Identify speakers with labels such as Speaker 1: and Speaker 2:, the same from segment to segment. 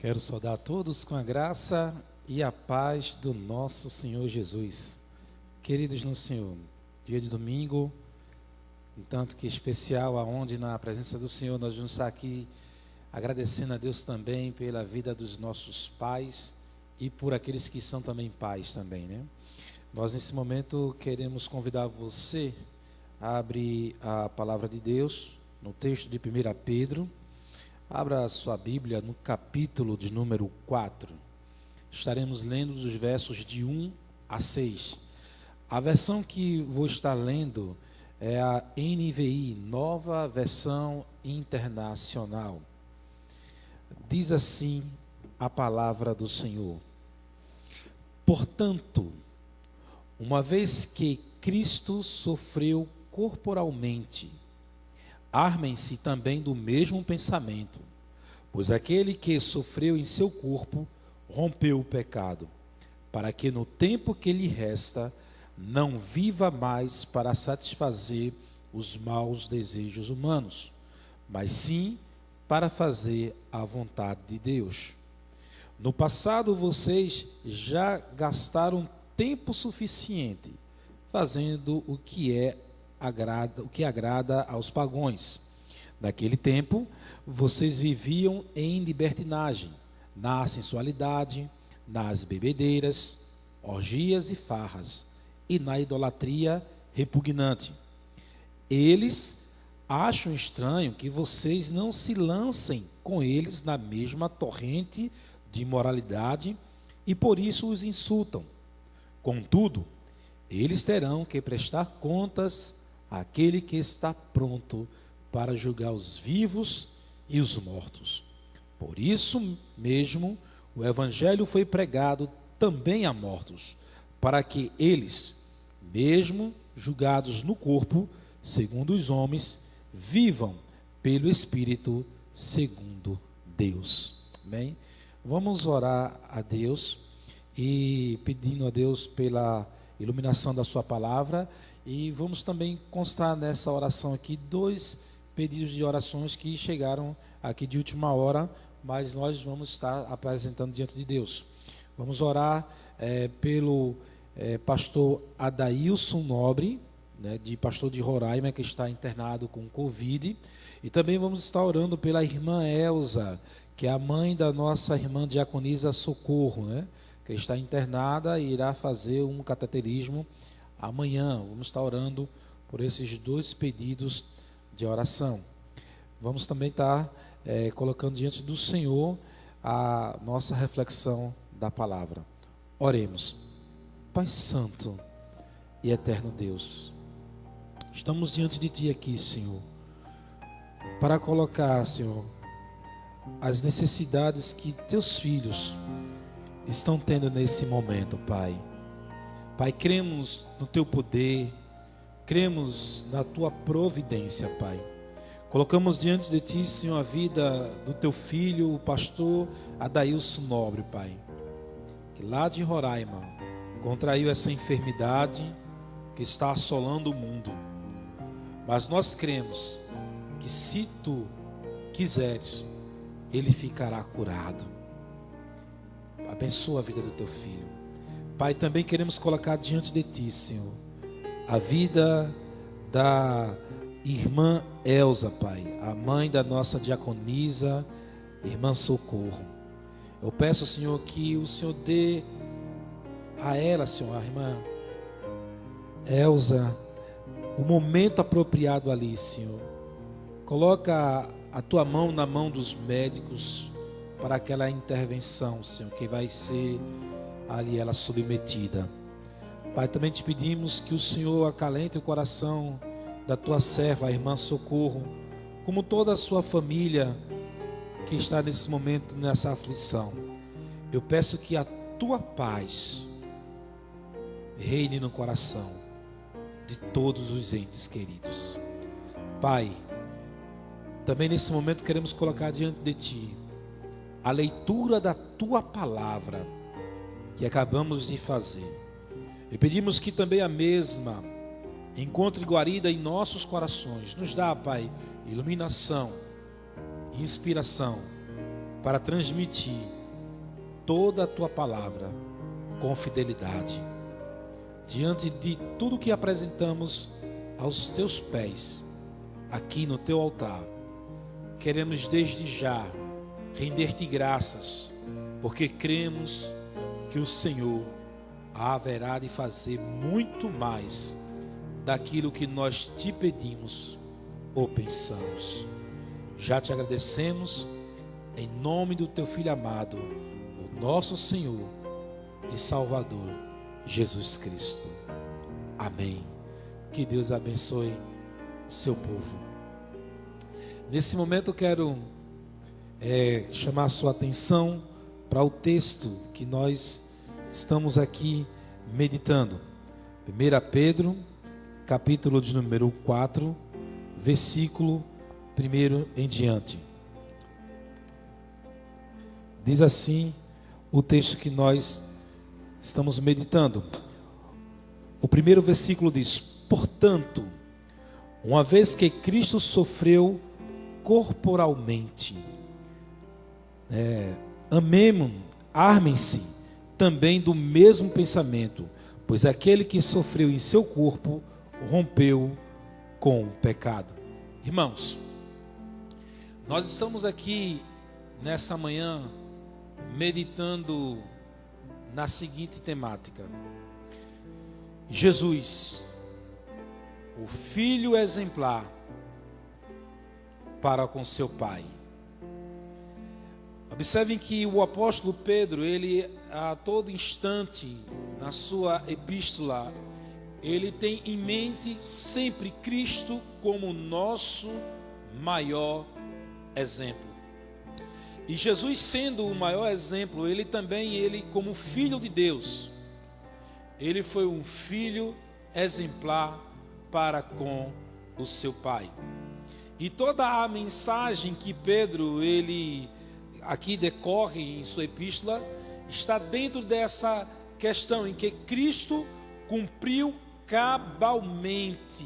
Speaker 1: Quero saudar a todos com a graça e a paz do nosso Senhor Jesus. Queridos no Senhor, dia de domingo, um tanto que especial, aonde na presença do Senhor nós vamos estar aqui agradecendo a Deus também pela vida dos nossos pais e por aqueles que são também pais também, né? Nós nesse momento queremos convidar você a abrir a palavra de Deus no texto de 1 Pedro. Abra a sua Bíblia no capítulo de número 4. Estaremos lendo dos versos de 1 a 6. A versão que vou estar lendo é a NVI, Nova Versão Internacional. Diz assim a palavra do Senhor: Portanto, uma vez que Cristo sofreu corporalmente, armem-se também do mesmo pensamento, pois aquele que sofreu em seu corpo rompeu o pecado, para que no tempo que lhe resta não viva mais para satisfazer os maus desejos humanos, mas sim para fazer a vontade de Deus. No passado vocês já gastaram tempo suficiente fazendo o que agrada aos pagãos. Naquele tempo, vocês viviam em libertinagem, na sensualidade, nas bebedeiras, orgias e farras, e na idolatria repugnante. Eles acham estranho que vocês não se lancem com eles na mesma torrente de imoralidade e por isso os insultam. Contudo, eles terão que prestar contas àquele que está pronto para julgar os vivos e os mortos. Por isso mesmo, o Evangelho foi pregado também a mortos, para que eles, mesmo julgados no corpo, segundo os homens, vivam pelo Espírito, segundo Deus. Amém? Vamos orar a Deus e pedindo a Deus pela iluminação da sua palavra, e vamos também constar nessa oração aqui dois pedidos de orações que chegaram aqui de última hora, mas nós vamos estar apresentando diante de Deus. Vamos orar pelo pastor Adailson Nobre, né, pastor de Roraima, que está internado com Covid, e também vamos estar orando pela irmã Elza, que é a mãe da nossa irmã diaconisa Socorro, né, que está internada e irá fazer um cateterismo amanhã. Vamos estar orando por esses dois pedidos de oração. Vamos também estar colocando diante do Senhor a nossa reflexão da palavra. Oremos. Pai Santo e Eterno Deus, estamos diante de Ti aqui, Senhor, para colocar, Senhor, as necessidades que Teus filhos estão tendo nesse momento, Pai. Pai, cremos no Teu poder, cremos na Tua providência, Pai. Colocamos diante de Ti, Senhor, a vida do Teu filho, o pastor Adailson Nobre, Pai, que lá de Roraima contraiu essa enfermidade que está assolando o mundo. Mas nós cremos que se Tu quiseres, ele ficará curado. Abençoa a vida do Teu filho. Pai, também queremos colocar diante de Ti, Senhor, a vida da irmã Elza, Pai, a mãe da nossa diaconisa, irmã Socorro. Eu peço, Senhor, que o Senhor dê a ela, Senhor, a irmã Elza, o momento apropriado ali, Senhor. Coloca a Tua mão na mão dos médicos para aquela intervenção, Senhor, que vai ser ali ela submetida. Pai, também te pedimos que o Senhor acalente o coração da Tua serva, a irmã Socorro, como toda a sua família que está nesse momento, nessa aflição. Eu peço que a Tua paz reine no coração de todos os entes queridos. Pai, também nesse momento queremos colocar diante de Ti a leitura da Tua palavra que acabamos de fazer. E pedimos que também a mesma encontre guarida em nossos corações. Nos dá, Pai, iluminação, inspiração para transmitir toda a tua palavra com fidelidade. Diante de tudo que apresentamos aos teus pés, aqui no teu altar, queremos desde já render-te graças, porque cremos que o Senhor haverá de fazer muito mais daquilo que nós te pedimos ou pensamos. Já te agradecemos em nome do teu Filho amado, o nosso Senhor e Salvador, Jesus Cristo. Amém. Que Deus abençoe o seu povo. Nesse momento eu quero chamar a sua atenção para o texto que nós estamos aqui meditando. 1 Pedro, capítulo de número 4, versículo 1 em diante. Diz assim o texto que nós estamos meditando. O primeiro versículo diz: portanto, uma vez que Cristo sofreu corporalmente, armem-se também do mesmo pensamento, pois aquele que sofreu em seu corpo rompeu com o pecado. Irmãos, nós estamos aqui nessa manhã meditando na seguinte temática: Jesus, o filho exemplar para com seu pai. Observem que o apóstolo Pedro, ele a todo instante na sua epístola, ele tem em mente sempre Cristo como nosso maior exemplo. E Jesus sendo o maior exemplo, ele como filho de Deus, ele foi um filho exemplar para com o seu pai. E toda a mensagem que Pedro, ele aqui decorre em sua epístola, está dentro dessa questão em que Cristo cumpriu cabalmente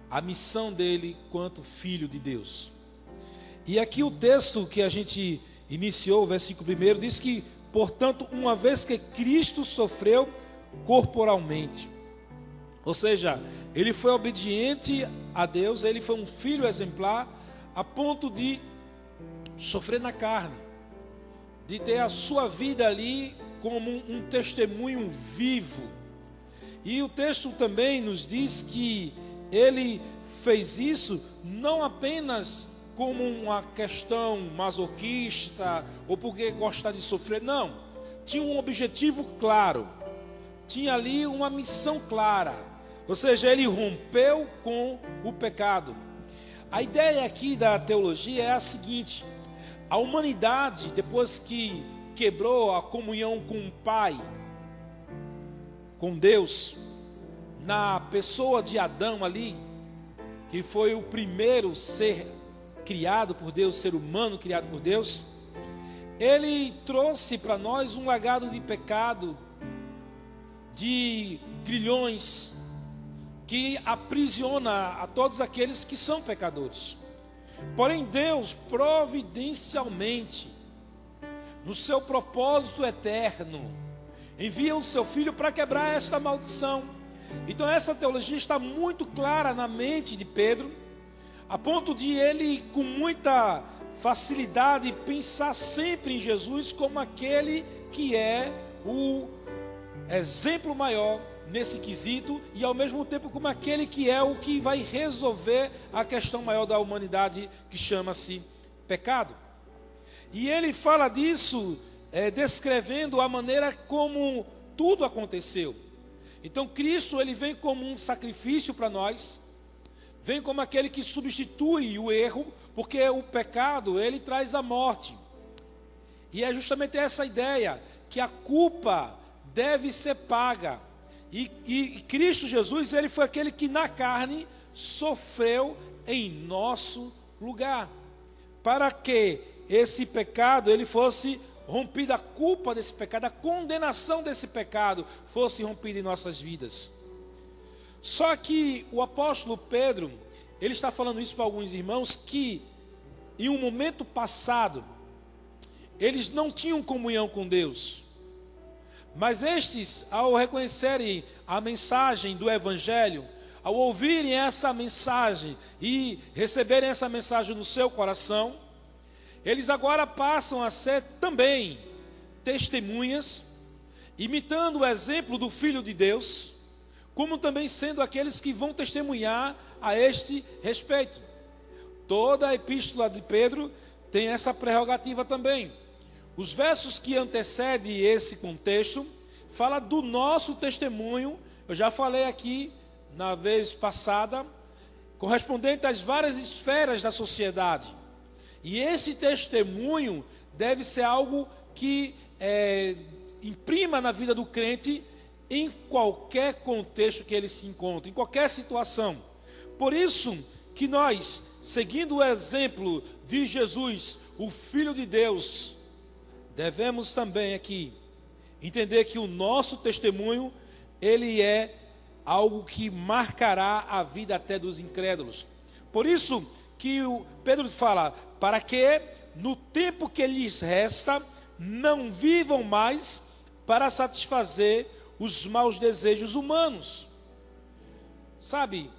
Speaker 1: a missão dele quanto filho de Deus. E aqui o texto que a gente iniciou, o versículo 1, diz que, portanto, uma vez que Cristo sofreu corporalmente, ou seja, ele foi obediente a Deus, ele foi um filho exemplar a ponto de sofrer na carne, de ter a sua vida ali como um testemunho vivo. E o texto também nos diz que ele fez isso não apenas como uma questão masoquista ou porque gosta de sofrer, não. Tinha um objetivo claro, tinha ali uma missão clara, ou seja, ele rompeu com o pecado. A ideia aqui da teologia é a seguinte: a humanidade, depois que quebrou a comunhão com o Pai, com Deus, na pessoa de Adão ali, que foi o primeiro ser criado por Deus, ser humano criado por Deus, ele trouxe para nós um legado de pecado, de grilhões, que aprisiona a todos aqueles que são pecadores. Porém, Deus providencialmente, no seu propósito eterno, envia o seu Filho para quebrar esta maldição. Então essa teologia está muito clara na mente de Pedro, a ponto de ele, com muita facilidade, pensar sempre em Jesus como aquele que é o exemplo maior nesse quesito, e ao mesmo tempo como aquele que é o que vai resolver a questão maior da humanidade, que chama-se pecado. E ele fala disso descrevendo a maneira como tudo aconteceu. Então Cristo, ele vem como um sacrifício para nós, vem como aquele que substitui o erro, porque o pecado, ele traz a morte. E é justamente essa ideia, que a culpa deve ser paga. E Cristo Jesus, ele foi aquele que na carne sofreu em nosso lugar, para que esse pecado ele fosse rompido, a culpa desse pecado, a condenação desse pecado fosse rompida em nossas vidas. Só que o apóstolo Pedro, ele está falando isso para alguns irmãos que em um momento passado, eles não tinham comunhão com Deus. Mas estes, ao reconhecerem a mensagem do Evangelho, ao ouvirem essa mensagem e receberem essa mensagem no seu coração, eles agora passam a ser também testemunhas, imitando o exemplo do Filho de Deus, como também sendo aqueles que vão testemunhar a este respeito. Toda a epístola de Pedro tem essa prerrogativa também. Os versos que antecedem esse contexto fala do nosso testemunho. Eu já falei aqui na vez passada, correspondente às várias esferas da sociedade. E esse testemunho deve ser algo que imprima na vida do crente em qualquer contexto que ele se encontre, em qualquer situação. Por isso que nós, seguindo o exemplo de Jesus, o Filho de Deus, devemos também aqui entender que o nosso testemunho, ele é algo que marcará a vida até dos incrédulos. Por isso que o Pedro fala, para que no tempo que lhes resta, não vivam mais para satisfazer os maus desejos humanos. Sabe,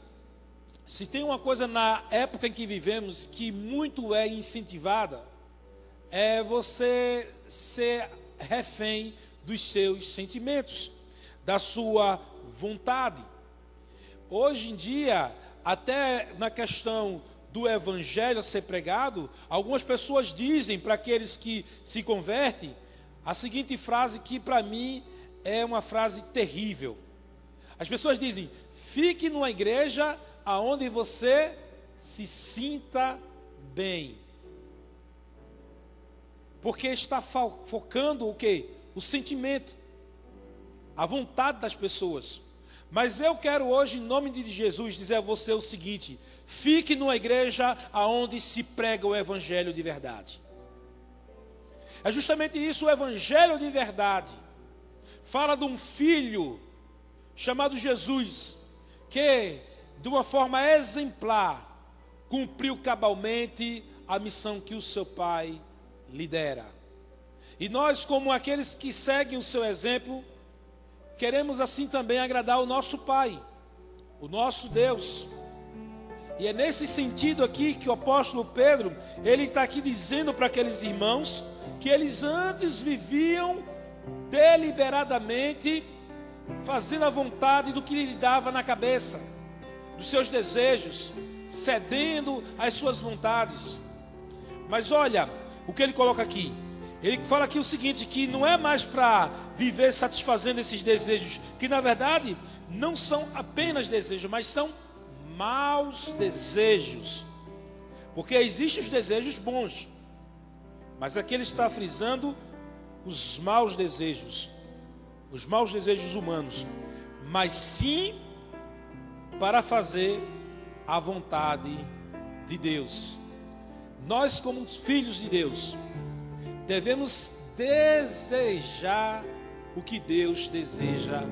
Speaker 1: se tem uma coisa na época em que vivemos que muito é incentivada, é você ser refém dos seus sentimentos, da sua vontade. Hoje em dia, até na questão do evangelho a ser pregado, algumas pessoas dizem para aqueles que se convertem a seguinte frase, que para mim é uma frase terrível. As pessoas dizem: fique numa igreja aonde você se sinta bem, porque está focando o quê? O sentimento, a vontade das pessoas. Mas eu quero hoje, em nome de Jesus, dizer a você o seguinte: fique numa igreja aonde se prega o evangelho de verdade. É justamente isso, o evangelho de verdade fala de um filho chamado Jesus, que de uma forma exemplar cumpriu cabalmente a missão que o seu pai lhe dera. E nós, como aqueles que seguem o seu exemplo, queremos assim também agradar o nosso Pai, o nosso Deus. E é nesse sentido aqui que o apóstolo Pedro, ele está aqui dizendo para aqueles irmãos que eles antes viviam deliberadamente fazendo a vontade do que lhe dava na cabeça, dos seus desejos, cedendo às suas vontades. Mas olha o que ele coloca aqui. Ele fala aqui o seguinte, que não é mais para viver satisfazendo esses desejos, que na verdade não são apenas desejos, mas são maus desejos. Porque existem os desejos bons, mas aqui ele está frisando os maus desejos humanos, mas sim para fazer a vontade de Deus. Nós, como filhos de Deus, devemos desejar o que Deus deseja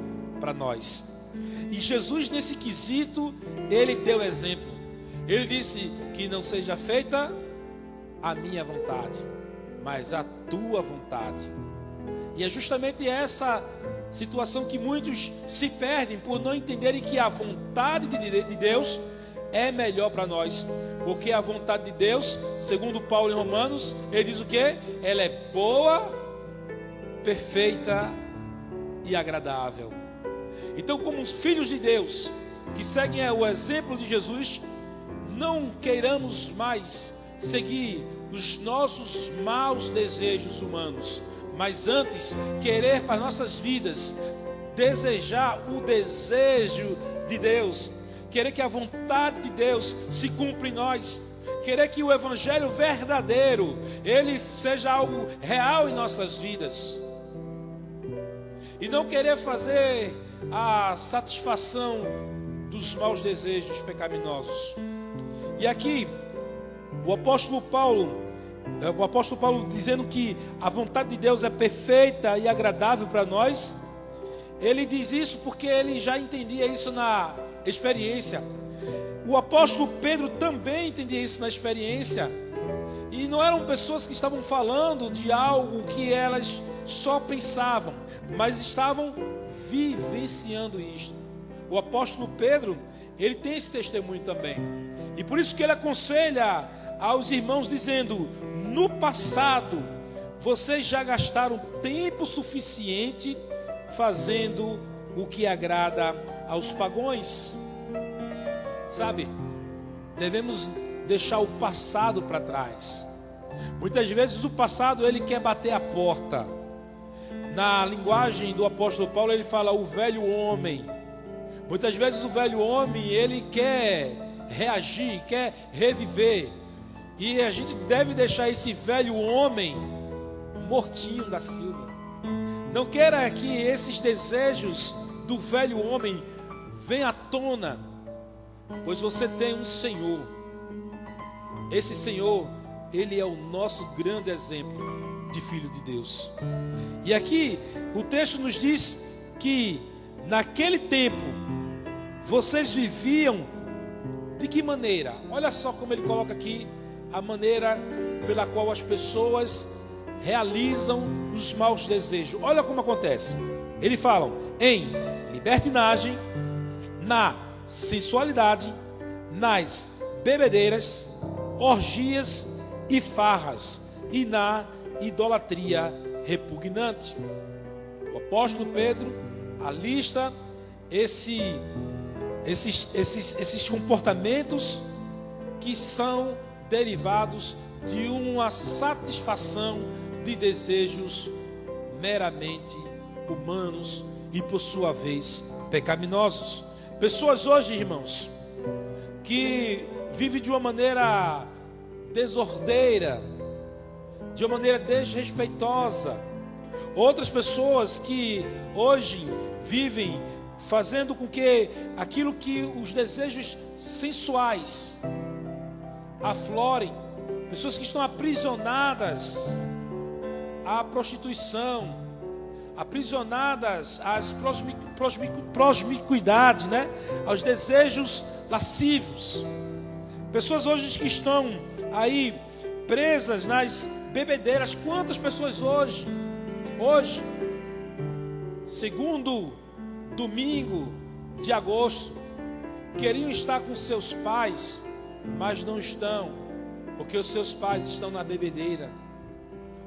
Speaker 1: para nós. E Jesus, nesse quesito, ele deu exemplo. Ele disse que não seja feita a minha vontade, mas a tua vontade. E é justamente essa situação que muitos se perdem por não entenderem que a vontade de Deus é melhor para nós. Porque a vontade de Deus, segundo Paulo em Romanos, ele diz o quê? Ela é boa, perfeita e agradável. Então, como filhos de Deus, que seguem o exemplo de Jesus, não queiramos mais seguir os nossos maus desejos humanos, mas antes querer para nossas vidas, desejar o desejo de Deus, querer que a vontade de Deus se cumpra em nós, querer que o evangelho verdadeiro, ele seja algo real em nossas vidas, e não querer fazer a satisfação dos maus desejos pecaminosos. E aqui o apóstolo Paulo dizendo que a vontade de Deus é perfeita e agradável para nós, ele diz isso porque ele já entendia isso na experiência. O apóstolo Pedro também entendia isso na experiência. E não eram pessoas que estavam falando de algo que elas só pensavam, mas estavam vivenciando isto. O apóstolo Pedro, ele tem esse testemunho também. E por isso que ele aconselha aos irmãos dizendo: no passado, vocês já gastaram tempo suficiente fazendo o que agrada aos pagãos. Sabe, devemos deixar o passado para trás. Muitas vezes o passado ele quer bater a porta. Na linguagem do apóstolo Paulo ele fala o velho homem. Muitas vezes o velho homem ele quer reagir, quer reviver. E a gente deve deixar esse velho homem mortinho da Silva. Não queira que esses desejos do velho homem venham à tona, pois você tem um Senhor. Esse Senhor, Ele é o nosso grande exemplo de Filho de Deus. E aqui o texto nos diz que naquele tempo vocês viviam de que maneira? Olha só como ele coloca aqui a maneira pela qual as pessoas realizam os maus desejos. Olha como acontece. Eles falam em libertinagem, na sensualidade, nas bebedeiras, orgias e farras, e na idolatria repugnante. O apóstolo Pedro alista esses comportamentos que são derivados de uma satisfação de desejos meramente humanos e por sua vez pecaminosos. Pessoas hoje, irmãos, que vivem de uma maneira desordeira, de uma maneira desrespeitosa. Outras pessoas que hoje vivem fazendo com que aquilo que os desejos sensuais aflorem. Pessoas que estão aprisionadas à prostituição, aprisionadas às promiscuidade, né? Aos desejos lascivos. Pessoas hoje que estão aí presas nas bebedeiras. Quantas pessoas hoje, segundo domingo de agosto, queriam estar com seus pais, mas não estão, porque os seus pais estão na bebedeira,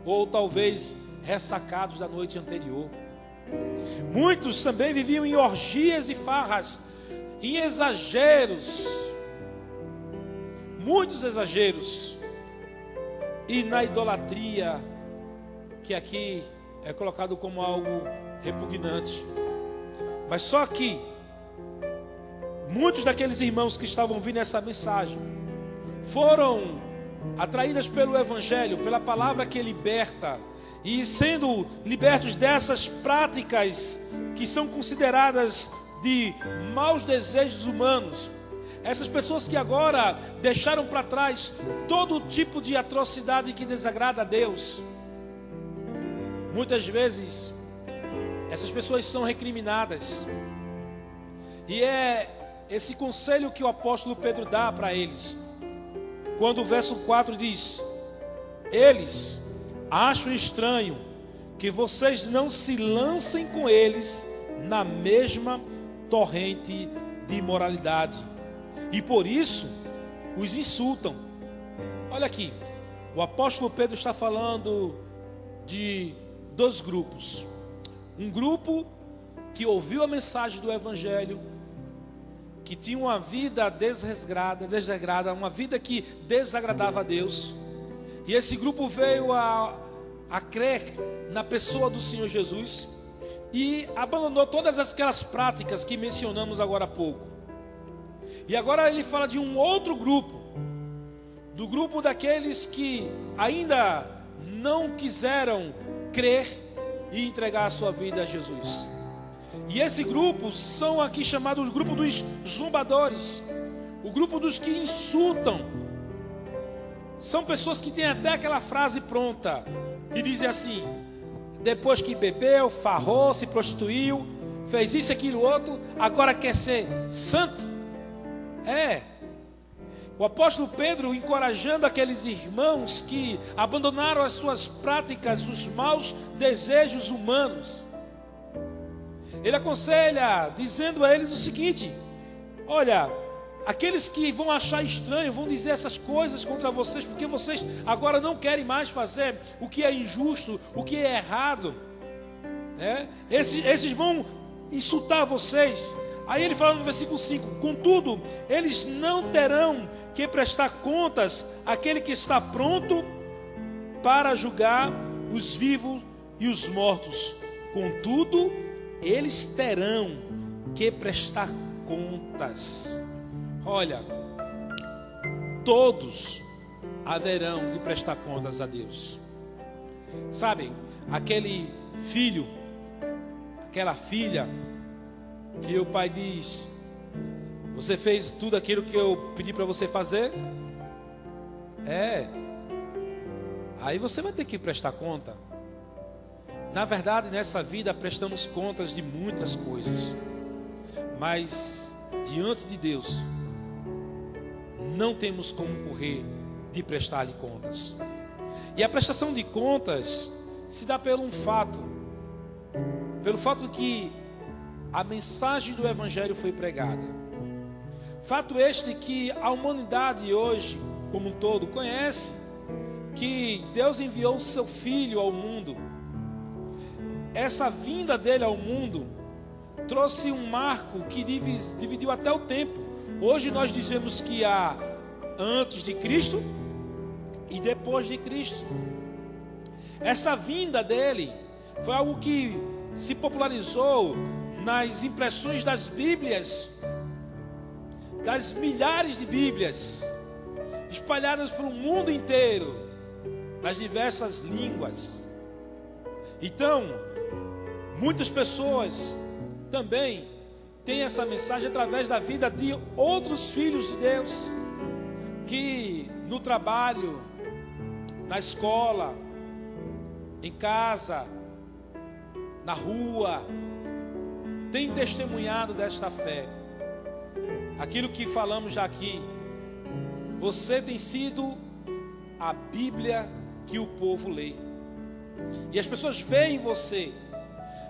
Speaker 1: ou talvez ressacados da noite anterior. Muitos também viviam em orgias e farras, em exageros, muitos exageros, e na idolatria, que aqui é colocado como algo repugnante. Mas só que muitos daqueles irmãos que estavam ouvindo essa mensagem foram atraídos pelo Evangelho, pela palavra que liberta, e sendo libertos dessas práticas que são consideradas de maus desejos humanos. Essas pessoas que agora deixaram para trás todo tipo de atrocidade que desagrada a Deus. Muitas vezes essas pessoas são recriminadas. E é esse conselho que o apóstolo Pedro dá para eles. Quando o verso 4 diz: eles acham estranho que vocês não se lancem com eles na mesma torrente de imoralidade, e por isso os insultam. Olha aqui, o apóstolo Pedro está falando de dois grupos. Um grupo que ouviu a mensagem do Evangelho, que tinha uma vida desregrada, uma vida que desagradava a Deus. E esse grupo veio a crer na pessoa do Senhor Jesus e abandonou todas aquelas práticas que mencionamos agora há pouco. E agora ele fala de um outro grupo, do grupo daqueles que ainda não quiseram crer e entregar a sua vida a Jesus. E esse grupo são aqui chamados o grupo dos zombadores, o grupo dos que insultam. São pessoas que têm até aquela frase pronta e dizem assim: depois que bebeu, farrou, se prostituiu, fez isso, aquilo, outro, agora quer ser santo. O apóstolo Pedro encorajando aqueles irmãos que abandonaram as suas práticas, os maus desejos humanos. Ele aconselha, dizendo a eles o seguinte: olha, aqueles que vão achar estranho, vão dizer essas coisas contra vocês, porque vocês agora não querem mais fazer o que é injusto, o que é errado, esses vão insultar vocês. Aí ele fala no versículo 5: contudo, eles não terão que prestar contas àquele que está pronto para julgar os vivos e os mortos. Contudo, eles terão que prestar contas. Olha, todos haverão de prestar contas a Deus. Sabe, aquele filho, aquela filha, que o pai diz: você fez tudo aquilo que eu pedi para você fazer? Aí você vai ter que prestar conta. Na verdade, nessa vida prestamos contas de muitas coisas, mas diante de Deus não temos como correr de prestar-lhe contas. E a prestação de contas se dá pelo fato de que a mensagem do Evangelho foi pregada. Fato este que a humanidade hoje, como um todo, conhece que Deus enviou o seu Filho ao mundo. Essa vinda dele ao mundo trouxe um marco que dividiu até o tempo. Hoje nós dizemos que há antes de Cristo e depois de Cristo. Essa vinda dele foi algo que se popularizou nas impressões das Bíblias, das milhares de Bíblias espalhadas pelo mundo inteiro, nas diversas línguas. Então, muitas pessoas também têm essa mensagem através da vida de outros filhos de Deus, que no trabalho, na escola, em casa, na rua, tem testemunhado desta fé. Aquilo que falamos já aqui, você tem sido a Bíblia que o povo lê. E as pessoas veem você,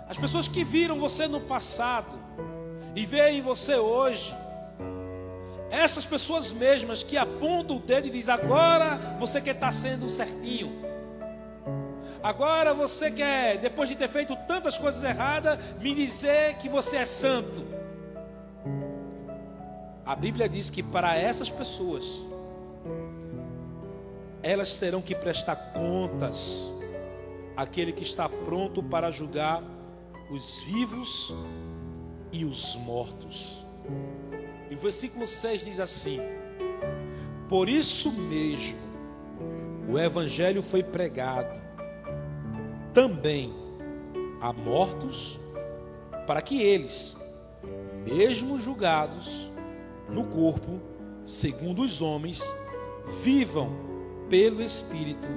Speaker 1: as pessoas que viram você no passado e veem você hoje, essas pessoas mesmas que apontam o dedo e dizem: agora você quer estar sendo certinho, agora você quer, depois de ter feito tantas coisas erradas, me dizer que você é santo. A Bíblia diz que para essas pessoas, elas terão que prestar contas àquele que está pronto para julgar os vivos e os mortos. E o versículo 6 diz assim: por isso mesmo o Evangelho foi pregado também a mortos, para que eles, mesmo julgados no corpo, segundo os homens, vivam pelo Espírito,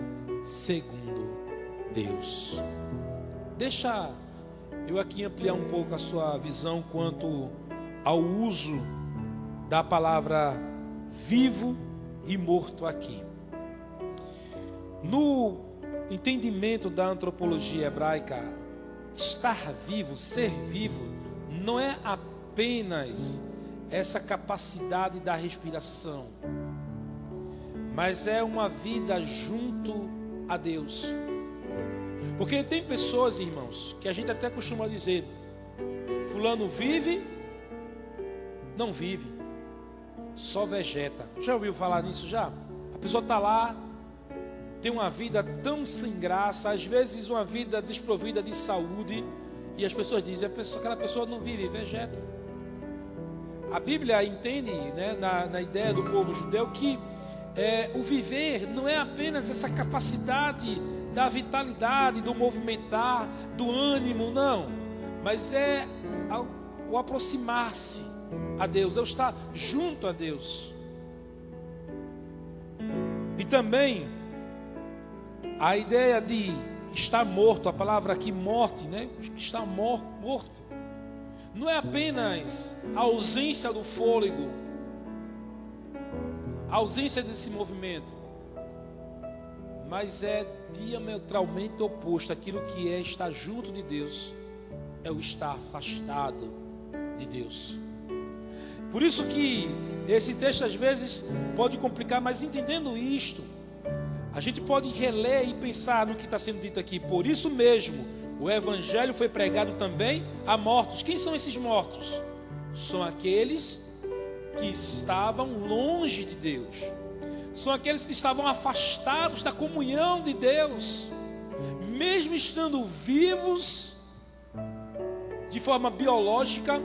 Speaker 1: segundo Deus. Deixa eu aqui ampliar um pouco a sua visão quanto ao uso da palavra vivo e morto aqui. No entendimento da antropologia hebraica, estar vivo, ser vivo, não é apenas essa capacidade da respiração, mas é uma vida junto a Deus. Porque tem pessoas, irmãos, que a gente até costuma dizer: fulano vive, não vive, só vegeta. Já ouviu falar nisso já? A pessoa está lá, tem uma vida tão sem graça, às vezes uma vida desprovida de saúde, e as pessoas dizem: aquela pessoa não vive, vegeta. A Bíblia entende, na ideia do povo judeu, que o viver não é apenas essa capacidade da vitalidade, do movimentar, do ânimo, não, mas é o aproximar-se a Deus, é o estar junto a Deus. E também a ideia de estar morto, a palavra aqui morte, estar morto, não é apenas a ausência do fôlego, a ausência desse movimento, mas é diametralmente oposto. Aquilo que é estar junto de Deus é o estar afastado de Deus. Por isso que esse texto às vezes pode complicar, mas entendendo isto, a gente pode reler e pensar no que está sendo dito aqui. Por isso mesmo, o evangelho foi pregado também a mortos. Quem são esses mortos? São aqueles que estavam longe de Deus. São aqueles que estavam afastados da comunhão de Deus. Mesmo estando vivos de forma biológica,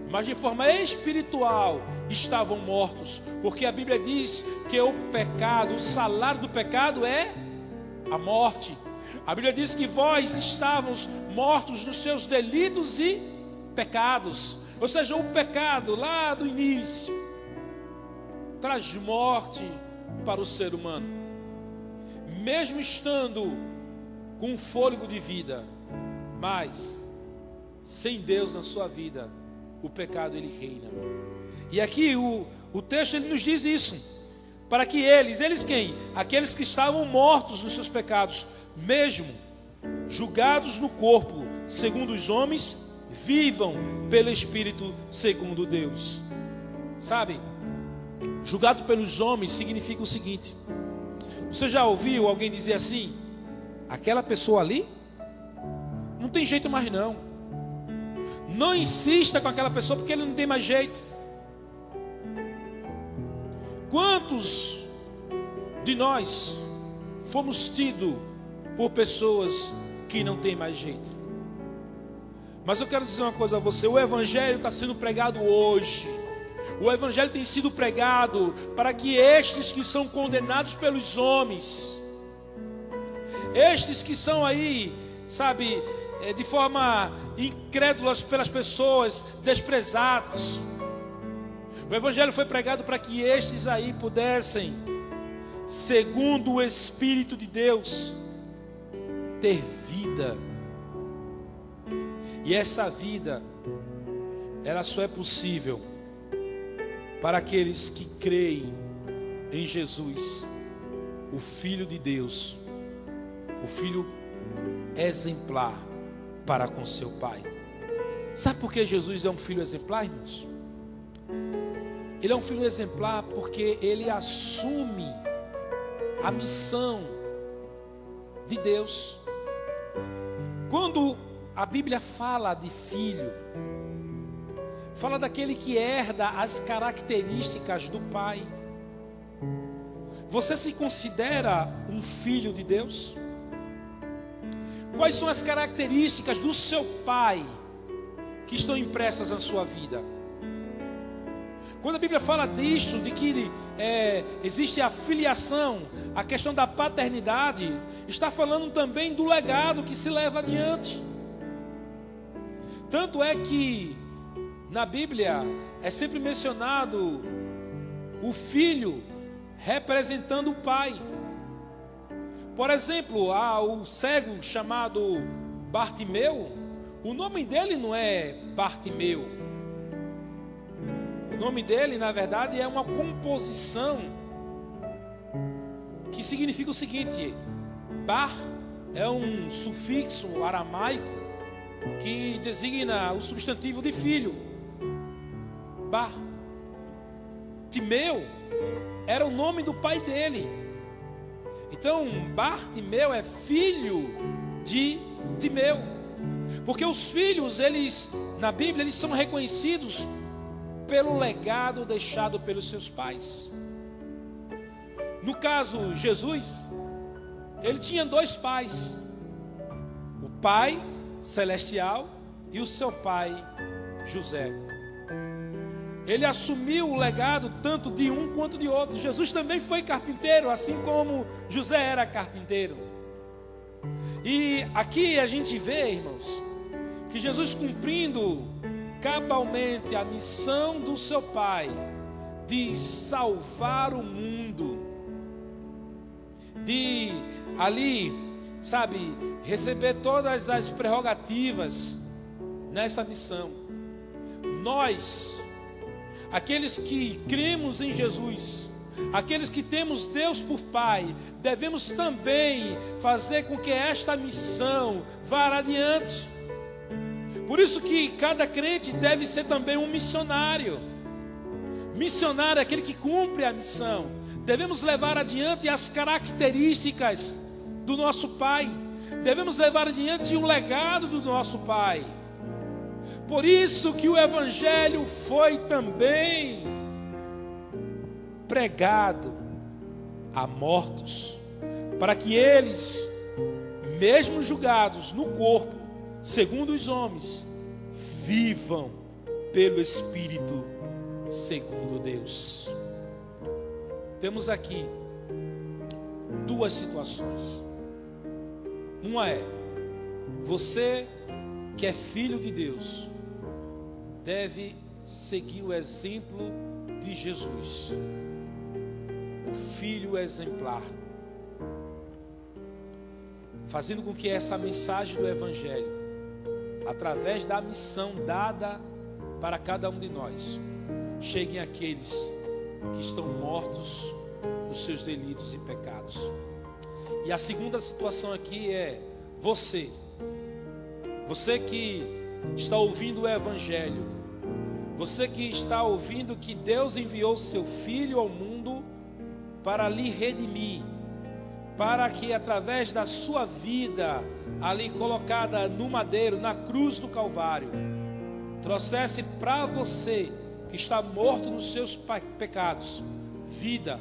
Speaker 1: mas de forma espiritual, estavam mortos. Porque a Bíblia diz que o pecado, o salário do pecado é a morte. A Bíblia diz que vós estávamos mortos nos seus delitos e pecados. Ou seja, o pecado lá do início traz morte para o ser humano. Mesmo estando com um fôlego de vida, mas sem Deus na sua vida, o pecado ele reina. E aqui o texto ele nos diz isso, para que eles quem? Aqueles que estavam mortos nos seus pecados, mesmo julgados no corpo segundo os homens, vivam pelo Espírito segundo Deus. Sabe, julgado pelos homens significa o seguinte: você já ouviu alguém dizer assim, aquela pessoa ali não tem jeito mais não, não insista com aquela pessoa porque ele não tem mais jeito. Quantos de nós fomos tidos por pessoas que não tem mais jeito? Mas eu quero dizer uma coisa a você: o evangelho está sendo pregado hoje. O evangelho tem sido pregado para que estes que são condenados pelos homens, estes que são aí, sabe, de forma incrédulas pelas pessoas, desprezados, o evangelho foi pregado para que estes aí pudessem, segundo o Espírito de Deus, ter vida. E essa vida, ela só é possível para aqueles que creem em Jesus, o Filho de Deus, o Filho exemplar para com seu Pai. Sabe por que Jesus é um filho exemplar, irmãos? Ele é um filho exemplar porque ele assume a missão de Deus. Quando a Bíblia fala de filho, fala daquele que herda as características do Pai. Você se considera um filho de Deus? Quais são as características do seu Pai que estão impressas na sua vida? Quando a Bíblia fala disso, de que existe a filiação, a questão da paternidade, está falando também do legado que se leva adiante. Tanto é que na Bíblia é sempre mencionado o filho representando o pai. Por exemplo, há o cego chamado Bartimeu. O nome dele não é Bartimeu. O nome dele, na verdade, é uma composição que significa o seguinte: Bar é um sufixo aramaico que designa o substantivo de filho. Bar. Timeu era o nome do pai dele. Então, Bartimeu é filho de Timeu. Porque os filhos, eles, na Bíblia, eles são reconhecidos pelo legado deixado pelos seus pais. No caso, Jesus, ele tinha dois pais: o pai celestial e o seu pai José. Ele assumiu o legado tanto de um quanto de outro. Jesus também foi carpinteiro, assim como José era carpinteiro. E aqui a gente vê, irmãos, que Jesus, cumprindo cabalmente a missão do seu Pai de salvar o mundo, de ali, sabe, receber todas as prerrogativas nessa missão. Nós, aqueles que cremos em Jesus, aqueles que temos Deus por Pai, devemos também fazer com que esta missão vá adiante. Por isso que cada crente deve ser também um missionário. Missionário é aquele que cumpre a missão. Devemos levar adiante as características do nosso Pai. Devemos levar adiante o legado do nosso Pai. Por isso que o Evangelho foi também pregado a mortos, para que eles, mesmo julgados no corpo, segundo os homens, vivam pelo Espírito, segundo Deus. Temos aqui duas situações. Uma é, você que é filho de Deus, deve seguir o exemplo de Jesus, o filho exemplar, fazendo com que essa mensagem do Evangelho, através da missão dada para cada um de nós, cheguem àqueles que estão mortos nos seus delitos e pecados. E a segunda situação aqui é você que está ouvindo o Evangelho, você que está ouvindo que Deus enviou seu Filho ao mundo para lhe redimir, para que através da sua vida ali colocada no madeiro, na cruz do Calvário, trouxesse para você que está morto nos seus pecados, vida.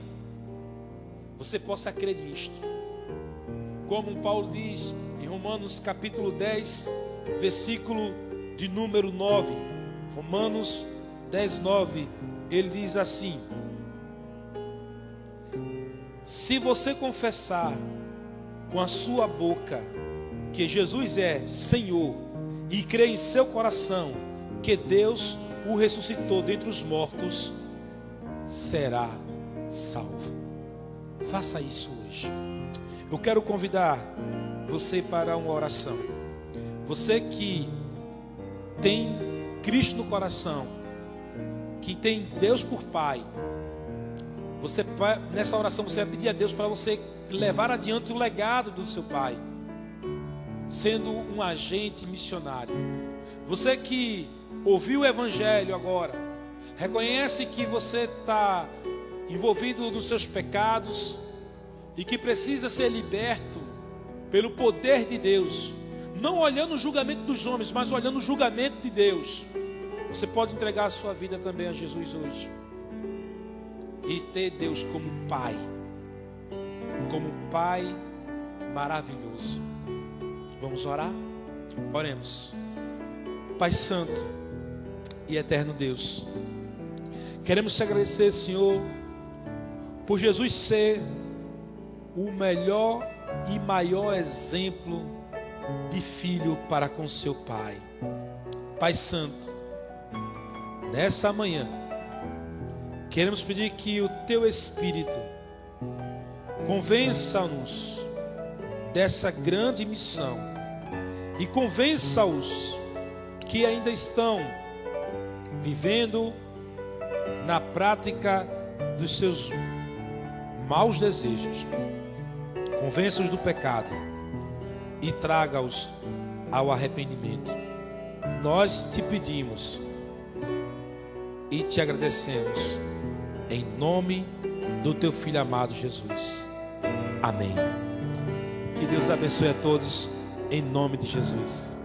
Speaker 1: Você possa crer nisto. Como Paulo diz em Romanos capítulo 10, versículo de número 9. Romanos 10, 9. Ele diz assim: se você confessar com a sua boca que Jesus é Senhor e crer em seu coração que Deus o ressuscitou dentre os mortos, será salvo. Faça isso hoje. Eu quero convidar você para uma oração. Você que tem Cristo no coração, que tem Deus por Pai, nessa oração você vai pedir a Deus para você levar adiante o legado do seu Pai, sendo um agente missionário. Você que ouviu o Evangelho agora, reconhece que você está envolvido nos seus pecados e que precisa ser liberto pelo poder de Deus, não olhando o julgamento dos homens, mas olhando o julgamento de Deus. Você pode entregar a sua vida também a Jesus hoje e ter Deus como Pai maravilhoso. Vamos orar? Oremos. Pai Santo e eterno Deus, queremos te agradecer, Senhor, por Jesus ser o melhor e maior exemplo de filho para com seu Pai. Pai Santo, nessa manhã queremos pedir que o teu Espírito convença-nos dessa grande missão e convença-os que ainda estão vivendo na prática dos seus maus desejos. Convença-os do pecado e traga-os ao arrependimento. Nós te pedimos e te agradecemos em nome do teu Filho amado Jesus. Amém. Que Deus abençoe a todos em nome de Jesus.